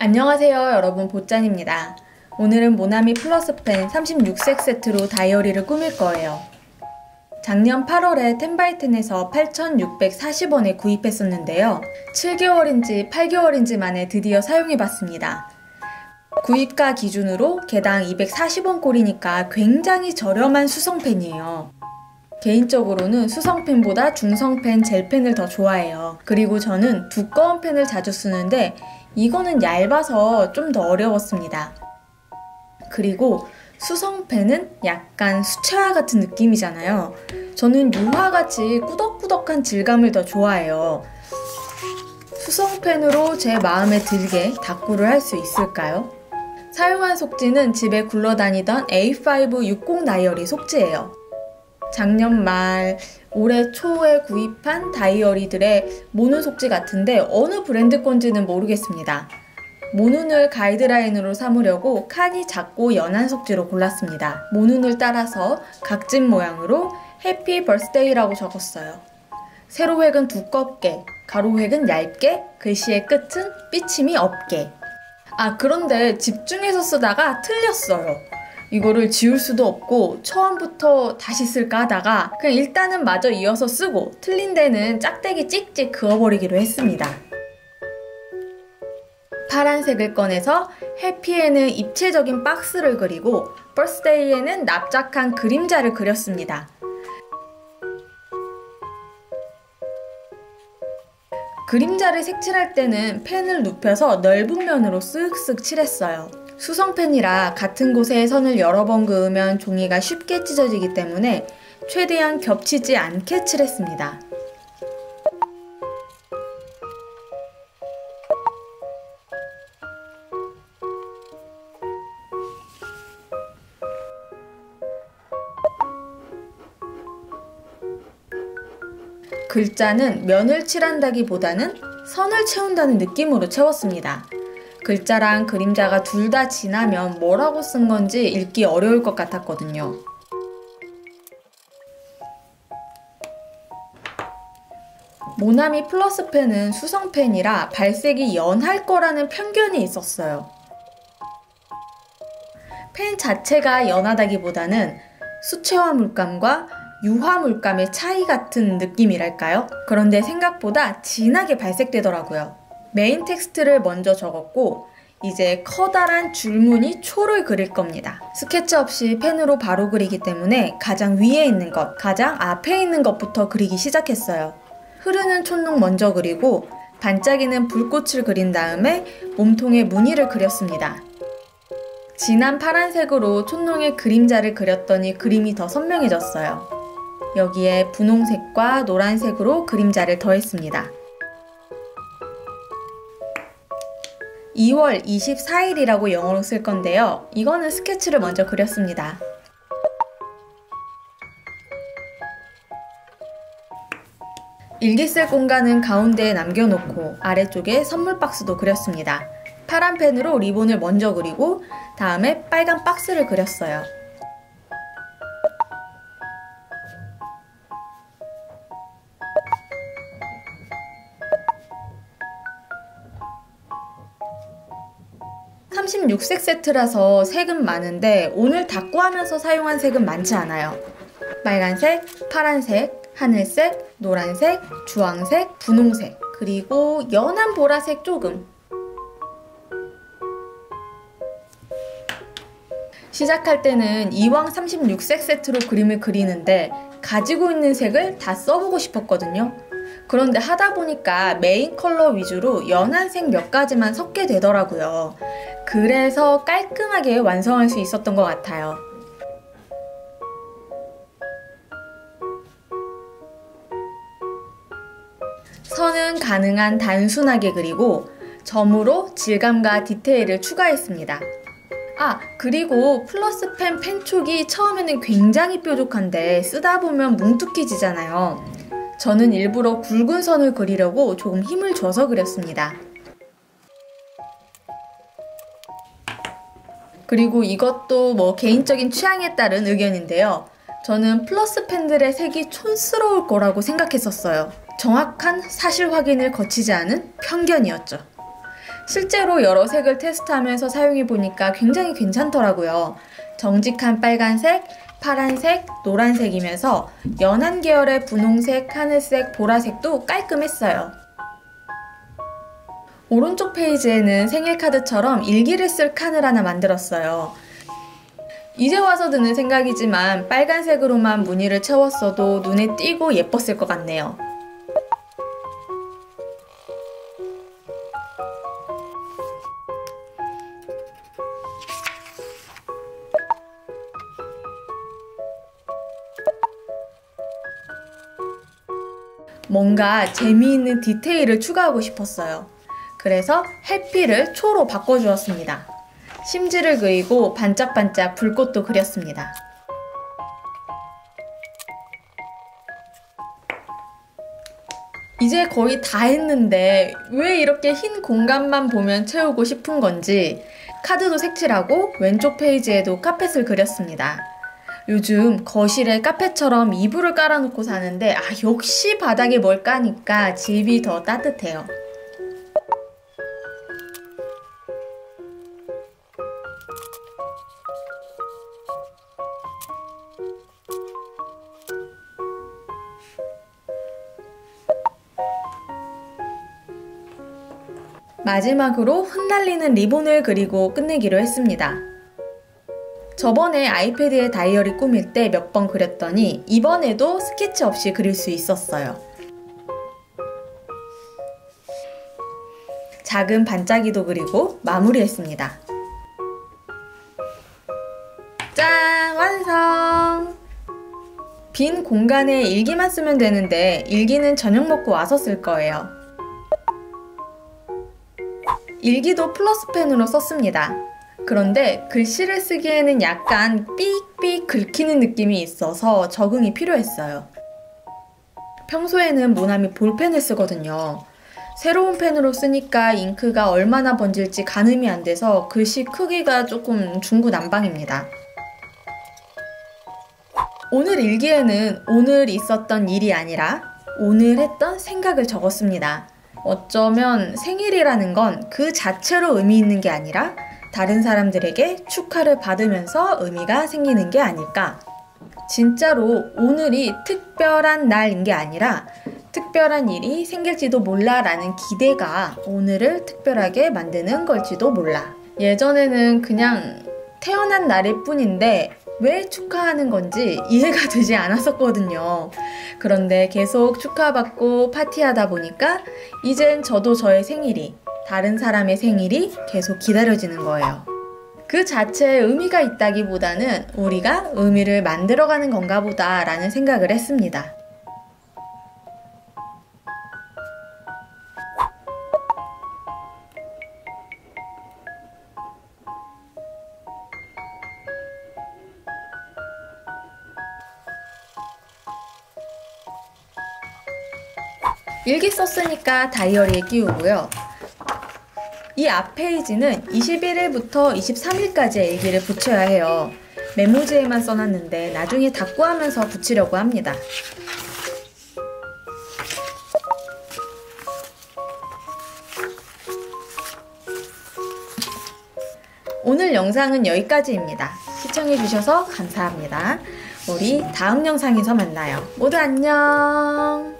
안녕하세요 여러분, 보짠입니다. 오늘은 모나미 플러스펜 36색 세트로 다이어리를 꾸밀 거예요. 작년 8월에 텐바이텐에서 8,640원에 구입했었는데요. 7개월인지 8개월인지 만에 드디어 사용해봤습니다. 구입가 기준으로 개당 240원 꼴이니까 굉장히 저렴한 수성펜이에요. 개인적으로는 수성펜보다 중성펜, 젤펜을 더 좋아해요. 그리고 저는 두꺼운 펜을 자주 쓰는데 이거는 얇아서 좀 더 어려웠습니다. 그리고 수성펜은 약간 수채화 같은 느낌이잖아요. 저는 유화같이 꾸덕꾸덕한 질감을 더 좋아해요. 수성펜으로 제 마음에 들게 다꾸를 할 수 있을까요? 사용한 속지는 집에 굴러다니던 A560 다이어리 속지예요. 작년 말, 올해 초에 구입한 다이어리들의 모눈 속지 같은데 어느 브랜드 건지는 모르겠습니다. 모눈을 가이드라인으로 삼으려고 칸이 작고 연한 속지로 골랐습니다. 모눈을 따라서 각진 모양으로 해피 버스데이라고 적었어요. 세로획은 두껍게, 가로획은 얇게, 글씨의 끝은 삐침이 없게. 그런데 집중해서 쓰다가 틀렸어요. 이거를 지울 수도 없고 처음부터 다시 쓸까 하다가 그냥 일단은 마저 이어서 쓰고 틀린 데는 짝대기 찍찍 그어버리기로 했습니다. 파란색을 꺼내서 해피에는 입체적인 박스를 그리고 버스데이에는 납작한 그림자를 그렸습니다. 그림자를 색칠할 때는 펜을 눕혀서 넓은 면으로 쓱쓱 칠했어요. 수성펜이라 같은 곳에 선을 여러 번 그으면 종이가 쉽게 찢어지기 때문에 최대한 겹치지 않게 칠했습니다. 글자는 면을 칠한다기보다는 선을 채운다는 느낌으로 채웠습니다. 글자랑 그림자가 둘 다 진하면 뭐라고 쓴 건지 읽기 어려울 것 같았거든요. 모나미 플러스펜은 수성펜이라 발색이 연할 거라는 편견이 있었어요. 펜 자체가 연하다기보다는 수채화 물감과 유화 물감의 차이 같은 느낌이랄까요? 그런데 생각보다 진하게 발색되더라고요. 메인 텍스트를 먼저 적었고 이제 커다란 줄무늬 초를 그릴 겁니다. 스케치 없이 펜으로 바로 그리기 때문에 가장 위에 있는 것, 가장 앞에 있는 것부터 그리기 시작했어요. 흐르는 촛농 먼저 그리고 반짝이는 불꽃을 그린 다음에 몸통에 무늬를 그렸습니다. 진한 파란색으로 촛농의 그림자를 그렸더니 그림이 더 선명해졌어요. 여기에 분홍색과 노란색으로 그림자를 더했습니다. 2월 24일이라고 영어로 쓸 건데요. 이거는 스케치를 먼저 그렸습니다. 일기쓸 공간은 가운데에 남겨놓고 아래쪽에 선물 박스도 그렸습니다. 파란 펜으로 리본을 먼저 그리고 다음에 빨간 박스를 그렸어요. (36색) 세트라서 색은 많은데 오늘 다꾸하면서 사용한 색은 많지 않아요. 빨간색, 파란색, 하늘색, 노란색, 주황색, 분홍색, 그리고 연한 보라색 조금. 시작할 때는 이왕 36색 세트로 그림을 그리는데 가지고 있는 색을 다 써보고 싶었거든요. 그런데 하다 보니까 메인 컬러 위주로 연한 색 몇 가지만 섞게 되더라고요. 그래서 깔끔하게 완성할 수 있었던 것 같아요. 선은 가능한 단순하게 그리고 점으로 질감과 디테일을 추가했습니다. 그리고 플러스펜 펜촉이 처음에는 굉장히 뾰족한데 쓰다 보면 뭉툭해지잖아요. 저는 일부러 굵은 선을 그리려고 조금 힘을 줘서 그렸습니다. 그리고 이것도 개인적인 취향에 따른 의견인데요. 저는 플러스펜들의 색이 촌스러울 거라고 생각했었어요. 정확한 사실 확인을 거치지 않은 편견이었죠. 실제로 여러 색을 테스트하면서 사용해보니까 굉장히 괜찮더라고요. 정직한 빨간색, 파란색, 노란색이면서 연한 계열의 분홍색, 하늘색, 보라색도 깔끔했어요. 오른쪽 페이지에는 생일 카드처럼 일기를 쓸 칸을 하나 만들었어요. 이제 와서 드는 생각이지만 빨간색으로만 무늬를 채웠어도 눈에 띄고 예뻤을 것 같네요. 뭔가 재미있는 디테일을 추가하고 싶었어요. 그래서 해피를 초로 바꿔주었습니다. 심지를 그리고 반짝반짝 불꽃도 그렸습니다. 이제 거의 다 했는데 왜 이렇게 흰 공간만 보면 채우고 싶은 건지 카드도 색칠하고 왼쪽 페이지에도 카펫을 그렸습니다. 요즘 거실에 카펫처럼 이불을 깔아놓고 사는데 역시 바닥에 뭘 까니까 집이 더 따뜻해요. 마지막으로 흩날리는 리본을 그리고 끝내기로 했습니다. 저번에 아이패드에 다이어리 꾸밀 때 몇 번 그렸더니 이번에도 스케치 없이 그릴 수 있었어요. 작은 반짝이도 그리고 마무리했습니다. 짠! 완성! 빈 공간에 일기만 쓰면 되는데 일기는 저녁 먹고 와서 쓸 거예요. 일기도 플러스펜으로 썼습니다. 그런데 글씨를 쓰기에는 약간 삑삑 긁히는 느낌이 있어서 적응이 필요했어요. 평소에는 모나미 볼펜을 쓰거든요. 새로운 펜으로 쓰니까 잉크가 얼마나 번질지 가늠이 안 돼서 글씨 크기가 조금 중구난방입니다. 오늘 일기에는 오늘 있었던 일이 아니라 오늘 했던 생각을 적었습니다. 어쩌면 생일이라는 건 그 자체로 의미 있는 게 아니라 다른 사람들에게 축하를 받으면서 의미가 생기는 게 아닐까. 진짜로 오늘이 특별한 날인 게 아니라 특별한 일이 생길지도 몰라 라는 기대가 오늘을 특별하게 만드는 걸지도 몰라. 예전에는 그냥 태어난 날일 뿐인데 왜 축하하는 건지 이해가 되지 않았었거든요. 그런데 계속 축하받고 파티하다 보니까 이젠 저도 저의 생일이, 다른 사람의 생일이 계속 기다려지는 거예요. 그 자체에 의미가 있다기보다는 우리가 의미를 만들어가는 건가 보다 라는 생각을 했습니다. 일기 썼으니까 다이어리에 끼우고요. 이 앞 페이지는 21일부터 23일까지의 일기를 붙여야 해요. 메모지에만 써놨는데 나중에 닦고하면서 붙이려고 합니다. 오늘 영상은 여기까지입니다. 시청해주셔서 감사합니다. 우리 다음 영상에서 만나요. 모두 안녕!